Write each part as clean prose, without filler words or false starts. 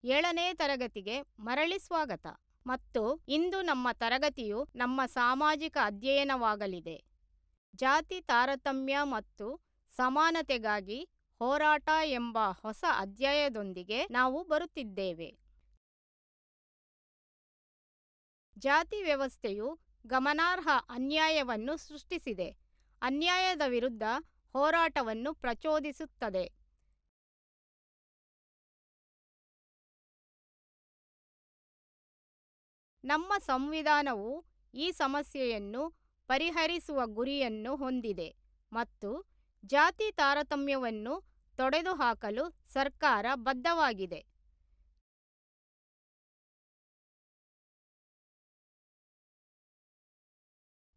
7ನೇ ತರಗತಿಗೆ ಮರಳಿ ಸ್ವಾಗತ. ಮತ್ತು ಇಂದು ನಮ್ಮ ತರಗತಿಯು ನಮ್ಮ ಸಾಮಾಜಿಕ ಅಧ್ಯಯನವಾಗಲಿದೆ. ಜಾತಿ ತಾರತಮ್ಯ ಮತ್ತು ಸಮಾನತೆಗಾಗಿ ಹೋರಾಟ ಎಂಬ ಹೊಸ ಅಧ್ಯಾಯದೊಂದಿಗೆ ನಾವು ಬರುತ್ತಿದ್ದೇವೆ. ಜಾತಿ ವ್ಯವಸ್ಥೆಯು ಗಮನಾರ್ಹ ಅನ್ಯಾಯವನ್ನು ಸೃಷ್ಟಿಸಿದೆ. ಅನ್ಯಾಯದ ವಿರುದ್ಧ ಹೋರಾಟವನ್ನು ಪ್ರಚೋದಿಸುತ್ತದೆ. ನಮ್ಮ ಸಂವಿಧಾನವು ಈ ಸಮಸ್ಯೆಯನ್ನು ಪರಿಹರಿಸುವ ಗುರಿಯನ್ನು ಹೊಂದಿದೆ ಮತ್ತು ಜಾತಿ ತಾರತಮ್ಯವನ್ನು ತೊಡೆದುಹಾಕಲು ಸರ್ಕಾರ ಬದ್ಧವಾಗಿದೆ.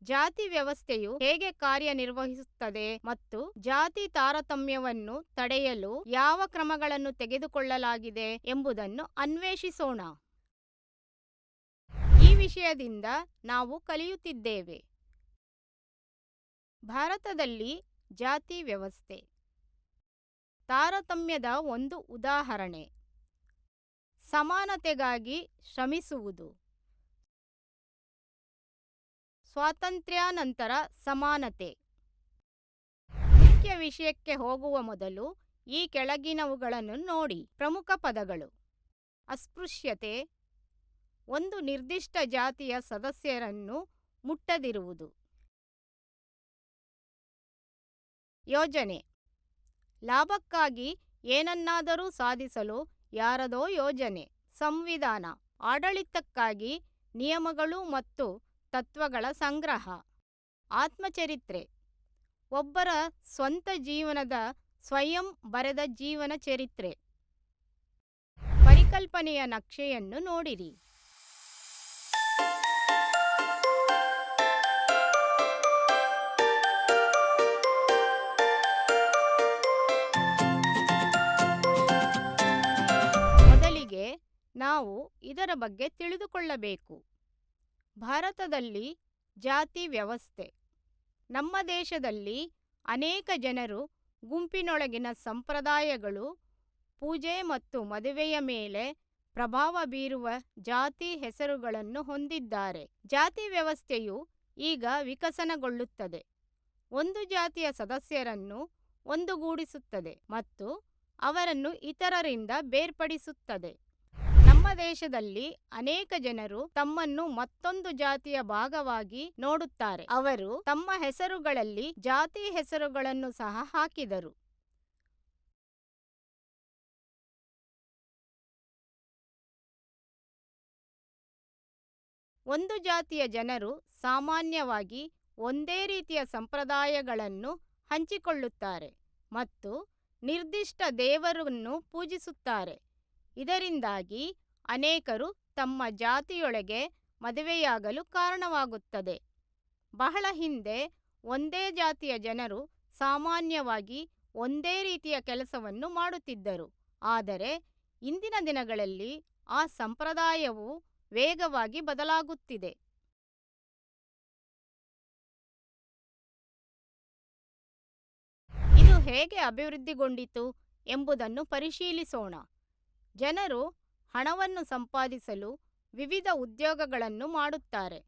ಜಾತಿ ವ್ಯವಸ್ಥೆಯು ಹೇಗೆ ಕಾರ್ಯನಿರ್ವಹಿಸುತ್ತದೆ ಮತ್ತು ಜಾತಿ ತಾರತಮ್ಯವನ್ನು ತಡೆಯಲು ಯಾವ ಕ್ರಮಗಳನ್ನು ತೆಗೆದುಕೊಳ್ಳಲಾಗಿದೆ ಎಂಬುದನ್ನು ಅನ್ವೇಷಿಸೋಣ. ಈ ವಿಷಯದಿಂದ ನಾವು ಕಲಿಯುತ್ತಿದ್ದೇವೆ. ಭಾರತದಲ್ಲಿ ಜಾತಿ ವ್ಯವಸ್ಥೆ ತಾರತಮ್ಯದ ಒಂದು ಉದಾಹರಣೆ. ಸಮಾನತೆಗಾಗಿ ಶ್ರಮಿಸುವುದು. ಸ್ವಾತಂತ್ರ್ಯಾನಂತರ ಸಮಾನತೆ. ಮುಖ್ಯ ವಿಷಯಕ್ಕೆ ಹೋಗುವ ಮೊದಲು ಈ ಕೆಳಗಿನವುಗಳನ್ನು ನೋಡಿ. ಪ್ರಮುಖ ಪದಗಳು: ಅಸ್ಪೃಶ್ಯತೆ, ಒಂದು ನಿರ್ದಿಷ್ಟ ಜಾತಿಯ ಸದಸ್ಯರನ್ನು ಮುಟ್ಟದಿರುವುದು. ಯೋಜನೆ, ಲಾಭಕ್ಕಾಗಿ ಏನನ್ನಾದರೂ ಸಾಧಿಸಲು ಯಾರದೋ ಯೋಜನೆ. ಸಂವಿಧಾನ, ಆಡಳಿತಕ್ಕಾಗಿ ನಿಯಮಗಳು ಮತ್ತು ತತ್ವಗಳ ಸಂಗ್ರಹ. ಆತ್ಮಚರಿತ್ರೆ, ಒಬ್ಬರ ಸ್ವಂತ ಜೀವನದ ಸ್ವಯಂ ಬರೆದ ಜೀವನ ಚರಿತ್ರೆ. ಪರಿಕಲ್ಪನೆಯ ನಕ್ಷೆಯನ್ನು ನೋಡಿರಿ. ಮೊದಲಿಗೆ ನಾವು ಇದರ ಬಗ್ಗೆ ತಿಳಿದುಕೊಳ್ಳಬೇಕು. ಭಾರತದಲ್ಲಿ ಜಾತಿ ವ್ಯವಸ್ಥೆ. ನಮ್ಮ ದೇಶದಲ್ಲಿ ಅನೇಕ ಜನರು ಗುಂಪಿನೊಳಗಿನ ಸಂಪ್ರದಾಯಗಳು, ಪೂಜೆ ಮತ್ತು ಮದುವೆಯ ಮೇಲೆ ಪ್ರಭಾವ ಬೀರುವ ಜಾತಿ ಹೆಸರುಗಳನ್ನು ಹೊಂದಿದ್ದಾರೆ. ಜಾತಿ ವ್ಯವಸ್ಥೆಯು ಈಗ ವಿಕಸನಗೊಳ್ಳುತ್ತದೆ. ಒಂದು ಜಾತಿಯ ಸದಸ್ಯರನ್ನು ಒಂದುಗೂಡಿಸುತ್ತದೆ ಮತ್ತು ಅವರನ್ನು ಇತರರಿಂದ ಬೇರ್ಪಡಿಸುತ್ತದೆ. ನಮ್ಮ ದೇಶದಲ್ಲಿ ಅನೇಕ ಜನರು ತಮ್ಮನ್ನು ಮತ್ತೊಂದು ಜಾತಿಯ ಭಾಗವಾಗಿ ನೋಡುತ್ತಾರೆ. ಅವರು ತಮ್ಮ ಹೆಸರುಗಳಲ್ಲಿ ಜಾತಿ ಹೆಸರುಗಳನ್ನು ಸಹ ಹಾಕಿದರು. ಒಂದು ಜಾತಿಯ ಜನರು ಸಾಮಾನ್ಯವಾಗಿ ಒಂದೇ ರೀತಿಯ ಸಂಪ್ರದಾಯಗಳನ್ನು ಹಂಚಿಕೊಳ್ಳುತ್ತಾರೆ ಮತ್ತು ನಿರ್ದಿಷ್ಟ ದೇವರನ್ನು ಪೂಜಿಸುತ್ತಾರೆ. ಇದರಿಂದಾಗಿ ಅನೇಕರು ತಮ್ಮ ಜಾತಿಯೊಳಗೆ ಮದುವೆಯಾಗಲು ಕಾರಣವಾಗುತ್ತದೆ. ಬಹಳ ಹಿಂದೆ ಒಂದೇ ಜಾತಿಯ ಜನರು ಸಾಮಾನ್ಯವಾಗಿ ಒಂದೇ ರೀತಿಯ ಕೆಲಸವನ್ನು ಮಾಡುತ್ತಿದ್ದರು. ಆದರೆ ಇಂದಿನ ದಿನಗಳಲ್ಲಿ ಆ ಸಂಪ್ರದಾಯವು ವೇಗವಾಗಿ ಬದಲಾಗುತ್ತಿದೆ. ಇದು ಹೇಗೆ ಅಭಿವೃದ್ಧಿಗೊಂಡಿತು ಎಂಬುದನ್ನು ಪರಿಶೀಲಿಸೋಣ. ಜನರು ಹಣವನ್ನು ಸಂಪಾದಿಸಲು ವಿವಿಧ ಉದ್ಯೋಗಗಳನ್ನು ಮಾಡುತ್ತಾರೆ.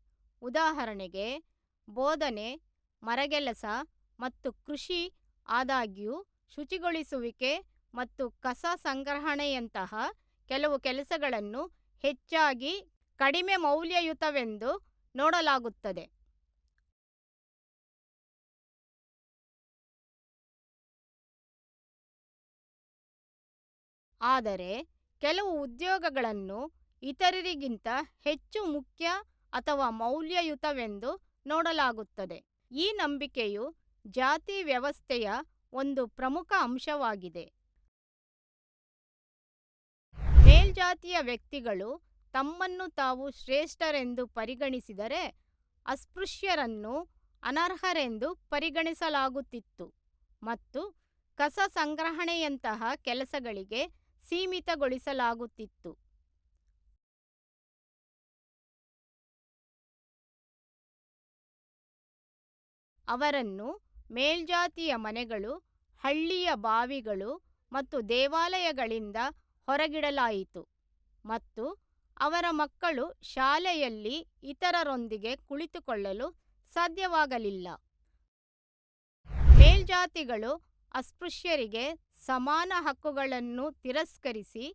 ಉದಾಹರಣೆಗೆ, ಬೋಧನೆ, ಮರಗೆಲಸ ಮತ್ತು ಕೃಷಿ. ಆದಾಗ್ಯೂ, ಶುಚಿಗೊಳಿಸುವಿಕೆ ಮತ್ತು ಕಸ ಸಂಗ್ರಹಣೆಯಂತಹ ಕೆಲವು ಕೆಲಸಗಳನ್ನು ಹೆಚ್ಚಾಗಿ ಕಡಿಮೆ ಮೌಲ್ಯಯುತವೆಂದು ನೋಡಲಾಗುತ್ತದೆ. ಆದರೆ ಕೆಲವು ಉದ್ಯೋಗಗಳನ್ನು ಇತರರಿಗಿಂತ ಹೆಚ್ಚು ಮುಖ್ಯ ಅಥವಾ ಮೌಲ್ಯಯುತವೆಂದು ನೋಡಲಾಗುತ್ತದೆ. ಈ ನಂಬಿಕೆಯು ಜಾತಿ ವ್ಯವಸ್ಥೆಯ ಒಂದು ಪ್ರಮುಖ ಅಂಶವಾಗಿದೆ. ಮೇಲ್ಜಾತಿಯ ವ್ಯಕ್ತಿಗಳು ತಮ್ಮನ್ನು ತಾವು ಶ್ರೇಷ್ಠರೆಂದು ಪರಿಗಣಿಸಿದರೆ, ಅಸ್ಪೃಶ್ಯರನ್ನು ಅನರ್ಹರೆಂದು ಪರಿಗಣಿಸಲಾಗುತ್ತಿತ್ತು ಮತ್ತು ಕಸ ಸಂಗ್ರಹಣೆಯಂತಹ ಕೆಲಸಗಳಿಗೆ ಸೀಮಿತಗೊಳಿಸಲಾಗುತ್ತಿತ್ತು. ಅವರನ್ನು ಮೇಲ್ಜಾತಿಯ ಮನೆಗಳು, ಹಳ್ಳಿಯ ಬಾವಿಗಳು ಮತ್ತು ದೇವಾಲಯಗಳಿಂದ ಹೊರಗಿಡಲಾಯಿತು. ಮತ್ತು ಅವರ ಮಕ್ಕಳು ಶಾಲೆಯಲ್ಲಿ ಇತರರೊಂದಿಗೆ ಕುಳಿತುಕೊಳ್ಳಲು ಸಾಧ್ಯವಾಗಲಿಲ್ಲ. ಮೇಲ್ಜಾತಿಗಳು ಅಸ್ಪೃಶ್ಯರಿಗೆ ಸಮಾನ ಹಕ್ಕುಗಳನ್ನು ತಿರಸ್ಕರಿಸಿ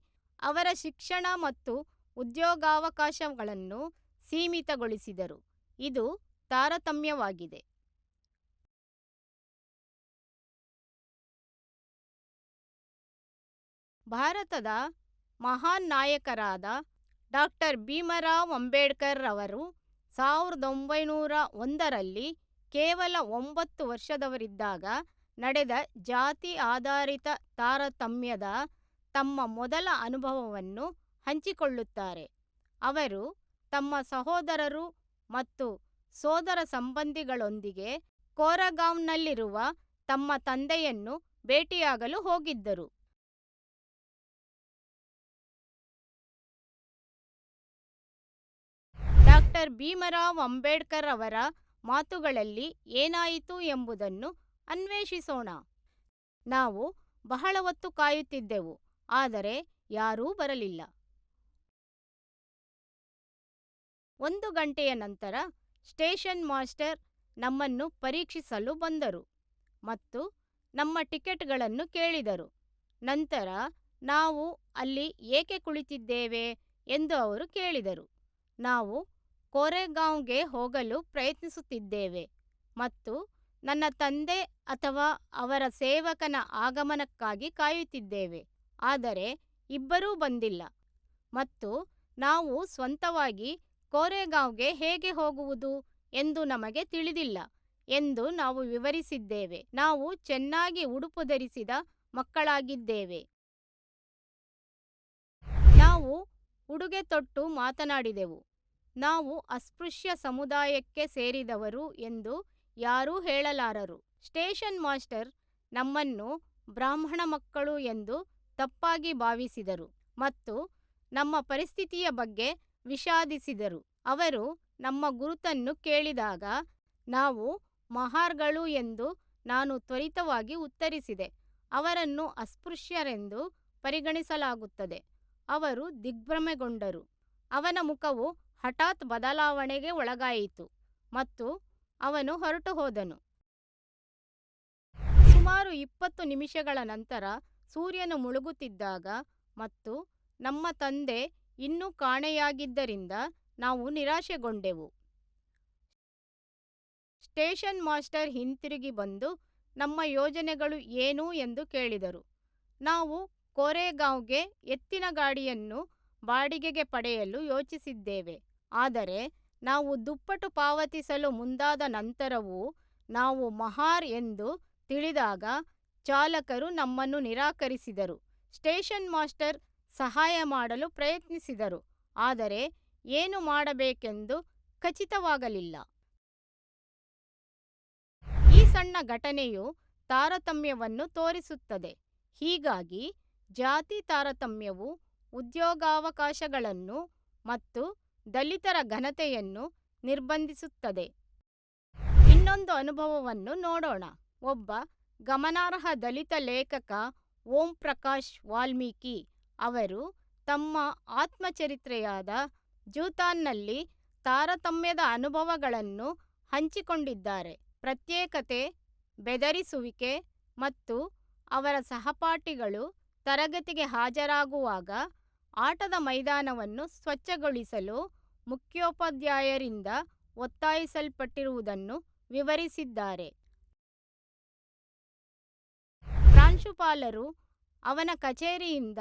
ಅವರ ಶಿಕ್ಷಣ ಮತ್ತು ಉದ್ಯೋಗಾವಕಾಶಗಳನ್ನು ಸೀಮಿತಗೊಳಿಸಿದರು. ಇದು ತಾರತಮ್ಯವಾಗಿದೆ. ಭಾರತದ ಮಹಾನ್ ನಾಯಕರಾದ ಡಾಕ್ಟರ್ ಭೀಮರಾವ್ ಅಂಬೇಡ್ಕರ್ ಅವರು 1901ರಲ್ಲಿ ಕೇವಲ 9 ವರ್ಷದವರಿದ್ದಾಗ ನಡೆದ ಜಾತಿ ಆಧಾರಿತ ತಾರತಮ್ಯದ ತಮ್ಮ ಮೊದಲ ಅನುಭವವನ್ನು ಹಂಚಿಕೊಳ್ಳುತ್ತಾರೆ. ಅವರು ತಮ್ಮ ಸಹೋದರರು ಮತ್ತು ಸೋದರ ಸಂಬಂಧಿಗಳೊಂದಿಗೆ ಕೋರೆಗಾಂವ್ನಲ್ಲಿರುವ ತಮ್ಮ ತಂದೆಯನ್ನು ಭೇಟಿಯಾಗಲು ಹೋಗಿದ್ದರು. ಡಾಕ್ಟರ್ ಭೀಮರಾವ್ ಅಂಬೇಡ್ಕರ್ ಅವರ ಮಾತುಗಳಲ್ಲಿ ಏನಾಯಿತು ಎಂಬುದನ್ನು ಅನ್ವೇಷಿಸೋಣ. ನಾವು ಬಹಳ ಹೊತ್ತು ಕಾಯುತ್ತಿದ್ದೆವು, ಆದರೆ ಯಾರೂ ಬರಲಿಲ್ಲ. 1 ಗಂಟೆಯ ನಂತರ ಸ್ಟೇಷನ್ ಮಾಸ್ಟರ್ ನಮ್ಮನ್ನು ಪರೀಕ್ಷಿಸಲು ಬಂದರು ಮತ್ತು ನಮ್ಮ ಟಿಕೆಟ್ಗಳನ್ನು ಕೇಳಿದರು. ನಂತರ ನಾವು ಅಲ್ಲಿ ಏಕೆ ಕುಳಿತಿದ್ದೇವೆ ಎಂದು ಅವರು ಕೇಳಿದರು. ನಾವು ಕೋರೆಗಾಂವ್ಗೆ ಹೋಗಲು ಪ್ರಯತ್ನಿಸುತ್ತಿದ್ದೇವೆ ಮತ್ತು ನನ್ನ ತಂದೆ ಅಥವಾ ಅವರ ಸೇವಕನ ಆಗಮನಕ್ಕಾಗಿ ಕಾಯುತ್ತಿದ್ದೇವೆ, ಆದರೆ ಇಬ್ಬರೂ ಬಂದಿಲ್ಲ ಮತ್ತು ನಾವು ಸ್ವಂತವಾಗಿ ಕೋರೆಗಾಂವ್ಗೆ ಹೇಗೆ ಹೋಗುವುದು ಎಂದು ನಮಗೆ ತಿಳಿದಿಲ್ಲ ಎಂದು ನಾವು ವಿವರಿಸಿದ್ದೇವೆ. ನಾವು ಚೆನ್ನಾಗಿ ಉಡುಪು ಧರಿಸಿದ ಮಕ್ಕಳಾಗಿದ್ದೇವೆ. ನಾವು ಉಡುಗೆ ತೊಟ್ಟು ಮಾತನಾಡಿದೆವು. ನಾವು ಅಸ್ಪೃಶ್ಯ ಸಮುದಾಯಕ್ಕೆ ಸೇರಿದವರು ಎಂದು ಯಾರೂ ಹೇಳಲಾರರು. ಸ್ಟೇಷನ್ ಮಾಸ್ಟರ್ ನಮ್ಮನ್ನು ಬ್ರಾಹ್ಮಣ ಮಕ್ಕಳು ಎಂದು ತಪ್ಪಾಗಿ ಭಾವಿಸಿದರು ಮತ್ತು ನಮ್ಮ ಪರಿಸ್ಥಿತಿಯ ಬಗ್ಗೆ ವಿಷಾದಿಸಿದರು. ಅವರು ನಮ್ಮ ಗುರುತನ್ನು ಕೇಳಿದಾಗ ನಾವು ಮಹಾರ್ಗಳು ಎಂದು ನಾನು ತ್ವರಿತವಾಗಿ ಉತ್ತರಿಸಿದೆ. ಅವರನ್ನು ಅಸ್ಪೃಶ್ಯರೆಂದು ಪರಿಗಣಿಸಲಾಗುತ್ತದೆ. ಅವರು ದಿಗ್ಭ್ರಮೆಗೊಂಡರು. ಅವನ ಮುಖವು ಹಠಾತ್ ಬದಲಾವಣೆಗೆ ಒಳಗಾಯಿತು ಮತ್ತು ಅವನು ಹೊರಟುಹೋದನು. ಸುಮಾರು 20 ನಿಮಿಷಗಳ ನಂತರ ಸೂರ್ಯನು ಮುಳುಗುತ್ತಿದ್ದಾಗ ಮತ್ತು ನಮ್ಮ ತಂದೆ ಇನ್ನೂ ಕಾಣೆಯಾಗಿದ್ದರಿಂದ ನಾವು ನಿರಾಶೆಗೊಂಡೆವು. ಸ್ಟೇಷನ್ ಮಾಸ್ಟರ್ ಹಿಂತಿರುಗಿ ಬಂದು ನಮ್ಮ ಯೋಜನೆಗಳು ಏನು ಎಂದು ಕೇಳಿದರು. ನಾವು ಕೋರೆಗಾಂವ್ಗೆ ಎತ್ತಿನ ಗಾಡಿಯನ್ನು ಬಾಡಿಗೆಗೆ ಪಡೆಯಲು ಯೋಚಿಸಿದ್ದೇವೆ, ಆದರೆ ನಾವು ದುಪ್ಪಟ್ಟು ಪಾವತಿಸಲು ಮುಂದಾದ ನಂತರವೂ ನಾವು ಮಹಾರ್ ಎಂದು ತಿಳಿದಾಗ ಚಾಲಕರು ನಮ್ಮನ್ನು ನಿರಾಕರಿಸಿದರು. ಸ್ಟೇಷನ್ ಮಾಸ್ಟರ್ ಸಹಾಯ ಮಾಡಲು ಪ್ರಯತ್ನಿಸಿದರು, ಆದರೆ ಏನು ಮಾಡಬೇಕೆಂದು ಖಚಿತವಾಗಲಿಲ್ಲ. ಈ ಸಣ್ಣ ಘಟನೆಯು ತಾರತಮ್ಯವನ್ನು ತೋರಿಸುತ್ತದೆ. ಹೀಗಾಗಿ ಜಾತಿ ತಾರತಮ್ಯವು ಉದ್ಯೋಗಾವಕಾಶಗಳನ್ನು ಮತ್ತು ದಲಿತರ ಘನತೆಯನ್ನು ನಿರ್ಬಂಧಿಸುತ್ತದೆ. ಇನ್ನೊಂದು ಅನುಭವವನ್ನು ನೋಡೋಣ. ಒಬ್ಬ ಗಮನಾರ್ಹ ದಲಿತ ಲೇಖಕ ಓಂ ಪ್ರಕಾಶ್ ವಾಲ್ಮೀಕಿ ಅವರು ತಮ್ಮ ಆತ್ಮಚರಿತ್ರೆಯಾದ ಜೂತಾನ್ನಲ್ಲಿ ತಾರತಮ್ಯದ ಅನುಭವಗಳನ್ನು ಹಂಚಿಕೊಂಡಿದ್ದಾರೆ. ಪ್ರತ್ಯೇಕತೆ, ಬೆದರಿಸುವಿಕೆ ಮತ್ತು ಅವರ ಸಹಪಾಠಿಗಳು ತರಗತಿಗೆ ಹಾಜರಾಗುವಾಗ ಆಟದ ಮೈದಾನವನ್ನು ಸ್ವಚ್ಛಗೊಳಿಸಲು ಮುಖ್ಯೋಪಾಧ್ಯಾಯರಿಂದ ಒತ್ತಾಯಿಸಲ್ಪಟ್ಟಿರುವುದನ್ನು ವಿವರಿಸಿದ್ದಾರೆ. ಪ್ರಾಂಶುಪಾಲರು ಅವನ ಕಚೇರಿಯಿಂದ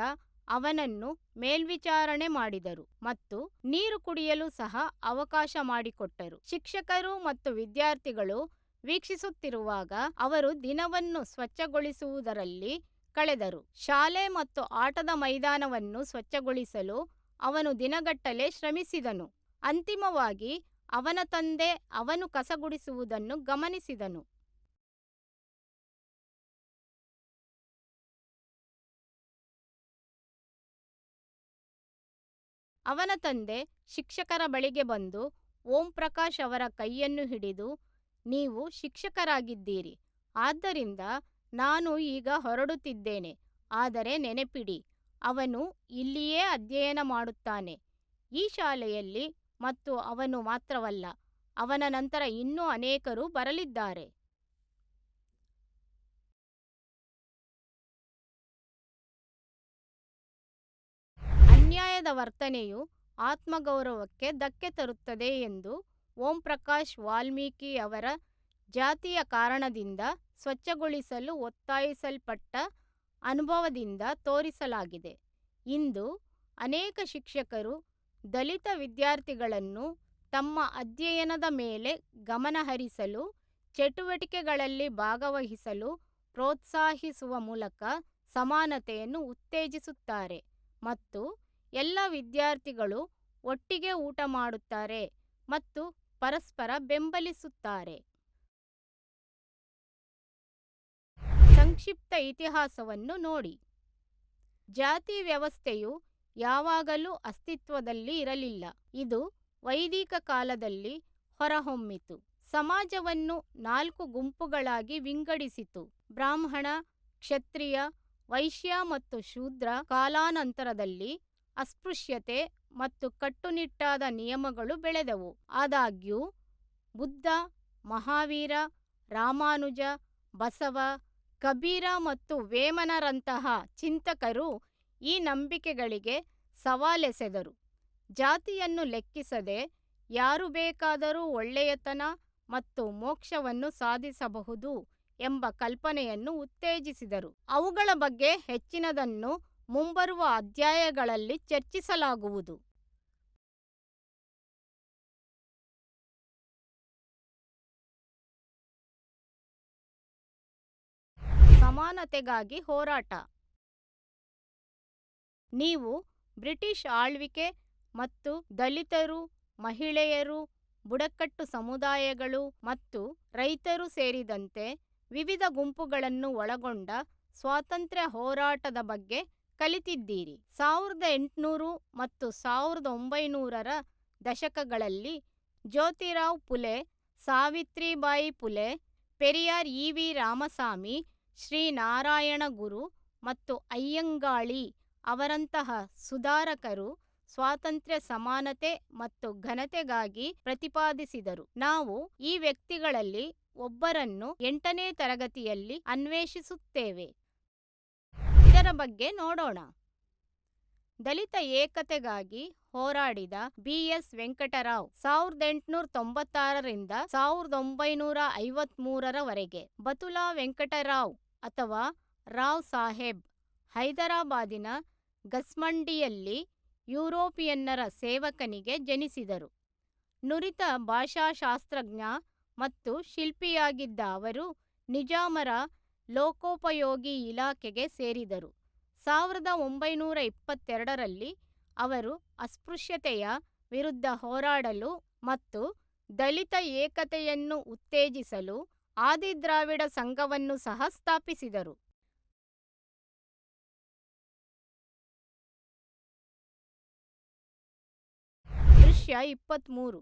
ಅವನನ್ನು ಮೇಲ್ವಿಚಾರಣೆ ಮಾಡಿದರು ಮತ್ತು ನೀರು ಕುಡಿಯಲು ಸಹ ಅವಕಾಶ ಮಾಡಿಕೊಟ್ಟರು. ಶಿಕ್ಷಕರು ಮತ್ತು ವಿದ್ಯಾರ್ಥಿಗಳು ವೀಕ್ಷಿಸುತ್ತಿರುವಾಗ ಅವರು ದಿನವನ್ನು ಸ್ವಚ್ಛಗೊಳಿಸುವುದರಲ್ಲಿ ಕಳೆದರು. ಶಾಲೆ ಮತ್ತು ಆಟದ ಮೈದಾನವನ್ನು ಸ್ವಚ್ಛಗೊಳಿಸಲು ಅವನು ದಿನಗಟ್ಟಲೆ ಶ್ರಮಿಸಿದನು. ಅಂತಿಮವಾಗಿ ಅವನ ತಂದೆ ಅವನು ಕಸ ಗುಡಿಸುವುದನ್ನು ಗಮನಿಸಿದನು. ಅವನ ತಂದೆ ಶಿಕ್ಷಕರ ಬಳಿಗೆ ಬಂದು ಓಂ ಪ್ರಕಾಶ್ ಅವರ ಕೈಯನ್ನು ಹಿಡಿದು, ನೀವು ಶಿಕ್ಷಕರಾಗಿದ್ದೀರಿ, ಆದ್ದರಿಂದ ನಾನು ಈಗ ಹೊರಡುತ್ತಿದ್ದೇನೆ, ಆದರೆ ನೆನಪಿಡಿ, ಅವನು ಇಲ್ಲಿಯೇ ಅಧ್ಯಯನ ಮಾಡುತ್ತಾನೆ, ಈ ಶಾಲೆಯಲ್ಲಿ, ಮತ್ತು ಅವನು ಮಾತ್ರವಲ್ಲ, ಅವನ ನಂತರ ಇನ್ನೂ ಅನೇಕರು ಬರಲಿದ್ದಾರೆ. ಅನ್ಯಾಯದ ವರ್ತನೆಯು ಆತ್ಮಗೌರವಕ್ಕೆ ಧಕ್ಕೆ ತರುತ್ತದೆ ಎಂದು ಓಂ ಪ್ರಕಾಶ್ ವಾಲ್ಮೀಕಿ ಅವರ ಜಾತಿಯ ಕಾರಣದಿಂದ ಸ್ವಚ್ಛಗೊಳಿಸಲು ಒತ್ತಾಯಿಸಲ್ಪಟ್ಟ ಅನುಭವದಿಂದ ತೋರಿಸಲಾಗಿದೆ. ಇಂದು ಅನೇಕ ಶಿಕ್ಷಕರು ದಲಿತ ವಿದ್ಯಾರ್ಥಿಗಳನ್ನು ತಮ್ಮ ಅಧ್ಯಯನದ ಮೇಲೆ ಗಮನಹರಿಸಲು, ಚಟುವಟಿಕೆಗಳಲ್ಲಿ ಭಾಗವಹಿಸಲು ಪ್ರೋತ್ಸಾಹಿಸುವ ಮೂಲಕ ಸಮಾನತೆಯನ್ನು ಉತ್ತೇಜಿಸುತ್ತಾರೆ ಮತ್ತು ಎಲ್ಲ ವಿದ್ಯಾರ್ಥಿಗಳು ಒಟ್ಟಿಗೆ ಊಟ ಮಾಡುತ್ತಾರೆ ಮತ್ತು ಪರಸ್ಪರ ಬೆಂಬಲಿಸುತ್ತಾರೆ. ಸಂಕ್ಷಿಪ್ತ ಇತಿಹಾಸವನ್ನು ನೋಡಿ. ಜಾತಿ ವ್ಯವಸ್ಥೆಯು ಯಾವಾಗಲೂ ಅಸ್ತಿತ್ವದಲ್ಲಿ ಇರಲಿಲ್ಲ, ಇದು ವೈದಿಕ ಕಾಲದಲ್ಲಿ ಹೊರಹೊಮ್ಮಿತು. ಸಮಾಜವನ್ನು 4 ಗುಂಪುಗಳಾಗಿ ವಿಂಗಡಿಸಿತು: ಬ್ರಾಹ್ಮಣ, ಕ್ಷತ್ರಿಯ, ವೈಶ್ಯ ಮತ್ತು ಶೂದ್ರ. ಕಾಲಾನಂತರದಲ್ಲಿ ಅಸ್ಪೃಶ್ಯತೆ ಮತ್ತು ಕಟ್ಟುನಿಟ್ಟಾದ ನಿಯಮಗಳು ಬೆಳೆದವು. ಆದಾಗ್ಯೂ ಬುದ್ಧ, ಮಹಾವೀರ, ರಾಮಾನುಜ, ಬಸವ, ಕಬೀರ ಮತ್ತು ವೇಮನರಂತಹ ಚಿಂತಕರು ಈ ನಂಬಿಕೆಗಳಿಗೆ ಸವಾಲೆಸೆದರು. ಜಾತಿಯನ್ನು ಲೆಕ್ಕಿಸದೆ ಯಾರು ಬೇಕಾದರೂ ಒಳ್ಳೆಯತನ ಮತ್ತು ಮೋಕ್ಷವನ್ನು ಸಾಧಿಸಬಹುದು ಎಂಬ ಕಲ್ಪನೆಯನ್ನು ಉತ್ತೇಜಿಸಿದರು. ಅವುಗಳ ಬಗ್ಗೆ ಹೆಚ್ಚಿನದನ್ನು ಮುಂಬರುವ ಅಧ್ಯಾಯಗಳಲ್ಲಿ ಚರ್ಚಿಸಲಾಗುವುದು. ಸಮಾನತೆಗಾಗಿ ಹೋರಾಟ. ನೀವು ಬ್ರಿಟಿಷ್ ಆಳ್ವಿಕೆ ಮತ್ತು ದಲಿತರು, ಮಹಿಳೆಯರು, ಬುಡಕಟ್ಟು ಸಮುದಾಯಗಳು ಮತ್ತು ರೈತರು ಸೇರಿದಂತೆ ವಿವಿಧ ಗುಂಪುಗಳನ್ನು ಒಳಗೊಂಡ ಸ್ವಾತಂತ್ರ್ಯ ಹೋರಾಟದ ಬಗ್ಗೆ ಕಲಿತಿದ್ದೀರಿ. 1800 ಮತ್ತು 1900ರ ದಶಕಗಳಲ್ಲಿ ಜ್ಯೋತಿರಾವ್ ಫುಲೆ, ಸಾವಿತ್ರಿಬಾಯಿ ಫುಲೆ, ಪೆರಿಯಾರ್, ಇ.ವಿ. ರಾಮಸಾಮಿ, ಶ್ರೀನಾರಾಯಣ ಗುರು ಮತ್ತು ಅಯ್ಯಂಗಾಳಿ ಅವರಂತಹ ಸುಧಾರಕರು ಸ್ವಾತಂತ್ರ್ಯ, ಸಮಾನತೆ ಮತ್ತು ಘನತೆಗಾಗಿ ಪ್ರತಿಪಾದಿಸಿದರು. ನಾವು ಈ ವ್ಯಕ್ತಿಗಳಲ್ಲಿ ಒಬ್ಬರನ್ನು 8ನೇ ತರಗತಿಯಲ್ಲಿ ಅನ್ವೇಷಿಸುತ್ತೇವೆ. ಇದರ ಬಗ್ಗೆ ನೋಡೋಣ. ದಲಿತ ಏಕತೆಗಾಗಿ ಹೋರಾಡಿದ ಬಿ.ಎಸ್. ವೆಂಕಟರಾವ್ 1896ರಿಂದ 1953ರವರೆಗೆ. ಬತುಲಾ ವೆಂಕಟರಾವ್ ಅಥವಾ ರಾವ್ ಸಾಹೇಬ್ ಹೈದರಾಬಾದಿನ ಗಸ್ಮಂಡಿಯಲ್ಲಿ ಯುರೋಪಿಯನ್ನರ ಸೇವಕನಿಗೆ ಜನಿಸಿದರು. ನುರಿತ ಭಾಷಾಶಾಸ್ತ್ರಜ್ಞ ಮತ್ತು ಶಿಲ್ಪಿಯಾಗಿದ್ದ ಅವರು ನಿಜಾಮರ ಲೋಕೋಪಯೋಗಿ ಇಲಾಖೆಗೆ ಸೇರಿದರು. 1922ರಲ್ಲಿ ಅವರು ಅಸ್ಪೃಶ್ಯತೆಯ ವಿರುದ್ಧ ಹೋರಾಡಲು ಮತ್ತು ದಲಿತ ಏಕತೆಯನ್ನು ಉತ್ತೇಜಿಸಲು ಆದಿದ್ರಾವಿಡ ಸಂಘವನ್ನು ಸಹ ಸ್ಥಾಪಿಸಿದರು. ದೃಶ್ಯ 23.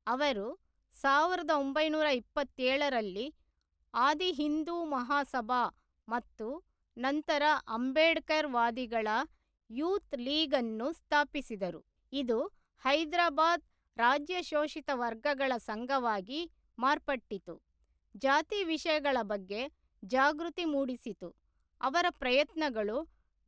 ಅವರು 1927ರಲ್ಲಿ ಆದಿ ಹಿಂದೂ ಮಹಾಸಭಾ ಮತ್ತು ನಂತರ ಅಂಬೇಡ್ಕರ್ ವಾದಿಗಳ ಯೂತ್ ಲೀಗ್ ಅನ್ನು ಸ್ಥಾಪಿಸಿದರು. ಇದು ಹೈದರಾಬಾದ್ ರಾಜ್ಯ ಶೋಷಿತ ವರ್ಗಗಳ ಸಂಘವಾಗಿ ಮಾರ್ಪಟ್ಟಿತು. ಜಾತಿ ವಿಷಯಗಳ ಬಗ್ಗೆ ಜಾಗೃತಿ ಮೂಡಿಸಿತು. ಅವರ ಪ್ರಯತ್ನಗಳು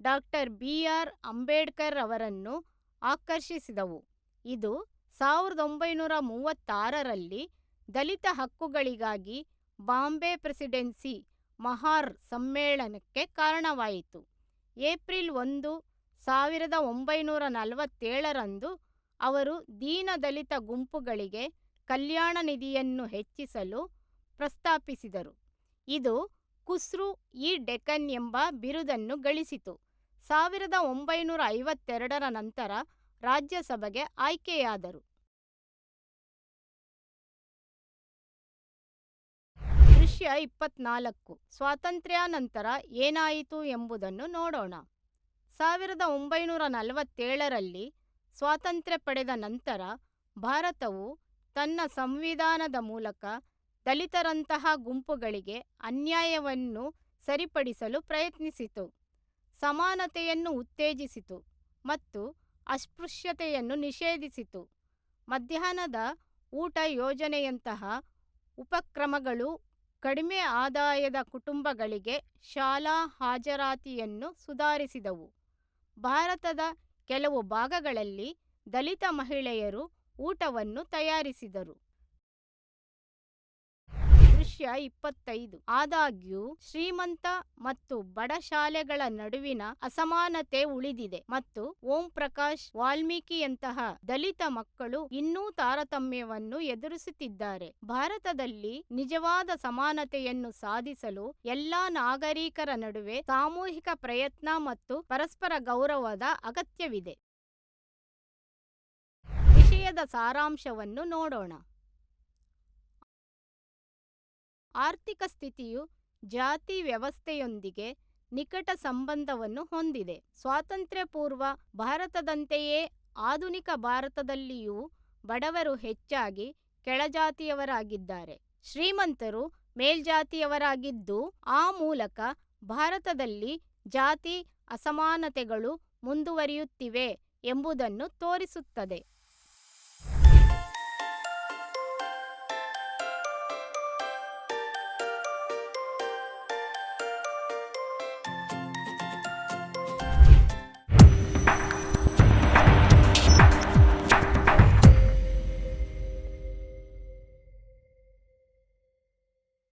ಡಾಕ್ಟರ್ ಬಿ.ಆರ್. ಅಂಬೇಡ್ಕರ್ ಅವರನ್ನು ಆಕರ್ಷಿಸಿದವು. ಇದು 1936ರಲ್ಲಿ ದಲಿತ ಹಕ್ಕುಗಳಿಗಾಗಿ ಬಾಂಬೆ ಪ್ರೆಸಿಡೆನ್ಸಿ ಮಹಾರ್ ಸಮ್ಮೇಳನಕ್ಕೆ ಕಾರಣವಾಯಿತು. ಏಪ್ರಿಲ್ 1, 1947ರಂದು ಅವರು ದೀನ ದಲಿತ ಗುಂಪುಗಳಿಗೆ ಕಲ್ಯಾಣ ನಿಧಿಯನ್ನು ಹೆಚ್ಚಿಸಲು ಪ್ರಸ್ತಾಪಿಸಿದರು. ಇದು ಖುಸ್ರು-ಇ-ಡೆಕ್ಕನ್ ಎಂಬ ಬಿರುದನ್ನು ಗಳಿಸಿತು. 1952ರ ನಂತರ ರಾಜ್ಯಸಭೆಗೆ ಆಯ್ಕೆಯಾದರು. ದೃಶ್ಯ 24. ಸ್ವಾತಂತ್ರ್ಯಾನಂತರ ಏನಾಯಿತು ಎಂಬುದನ್ನು ನೋಡೋಣ. 1947ರಲ್ಲಿ ಸ್ವಾತಂತ್ರ್ಯ ಪಡೆದ ನಂತರ ಭಾರತವು ತನ್ನ ಸಂವಿಧಾನದ ಮೂಲಕ ದಲಿತರಂತಹ ಗುಂಪುಗಳಿಗೆ ಅನ್ಯಾಯವನ್ನು ಸರಿಪಡಿಸಲು ಪ್ರಯತ್ನಿಸಿತು. ಸಮಾನತೆಯನ್ನು ಉತ್ತೇಜಿಸಿತು ಮತ್ತು ಅಸ್ಪೃಶ್ಯತೆಯನ್ನು ನಿಷೇಧಿಸಿತು. ಮಧ್ಯಾಹ್ನದ ಊಟ ಯೋಜನೆಯಂತಹ ಉಪಕ್ರಮಗಳು ಕಡಿಮೆ ಆದಾಯದ ಕುಟುಂಬಗಳಿಗೆ ಶಾಲಾ ಹಾಜರಾತಿಯನ್ನು ಸುಧಾರಿಸಿದವು. ಭಾರತದ ಕೆಲವು ಭಾಗಗಳಲ್ಲಿ ದಲಿತ ಮಹಿಳೆಯರು ಊಟವನ್ನು ತಯಾರಿಸಿದರು. ದೃಶ್ಯ 25. ಆದಾಗ್ಯೂ ಶ್ರೀಮಂತ ಮತ್ತು ಬಡ ಶಾಲೆಗಳ ನಡುವಿನ ಅಸಮಾನತೆ ಉಳಿದಿದೆ ಮತ್ತು ಓಂ ಪ್ರಕಾಶ್ ವಾಲ್ಮೀಕಿಯಂತಹ ದಲಿತ ಮಕ್ಕಳು ಇನ್ನೂ ತಾರತಮ್ಯವನ್ನು ಎದುರಿಸುತ್ತಿದ್ದಾರೆ. ಭಾರತದಲ್ಲಿ ನಿಜವಾದ ಸಮಾನತೆಯನ್ನು ಸಾಧಿಸಲು ಎಲ್ಲಾ ನಾಗರಿಕರ ನಡುವೆ ಸಾಮೂಹಿಕ ಪ್ರಯತ್ನ ಮತ್ತು ಪರಸ್ಪರ ಗೌರವದ ಅಗತ್ಯವಿದೆ. ವಿಷಯದ ಸಾರಾಂಶವನ್ನು ನೋಡೋಣ. ಆರ್ಥಿಕ ಸ್ಥಿತಿಯು ಜಾತಿ ವ್ಯವಸ್ಥೆಯೊಂದಿಗೆ ನಿಕಟ ಸಂಬಂಧವನ್ನು ಹೊಂದಿದೆ. ಸ್ವಾತಂತ್ರ್ಯ ಪೂರ್ವ ಭಾರತದಂತೆಯೇ ಆಧುನಿಕ ಭಾರತದಲ್ಲಿಯೂ ಬಡವರು ಹೆಚ್ಚಾಗಿ ಕೆಳಜಾತಿಯವರಾಗಿದ್ದಾರೆ, ಶ್ರೀಮಂತರು ಮೇಲ್ಜಾತಿಯವರಾಗಿದ್ದು, ಆ ಮೂಲಕ ಭಾರತದಲ್ಲಿ ಜಾತಿ ಅಸಮಾನತೆಗಳು ಮುಂದುವರಿಯುತ್ತಿವೆ ಎಂಬುದನ್ನು ತೋರಿಸುತ್ತದೆ.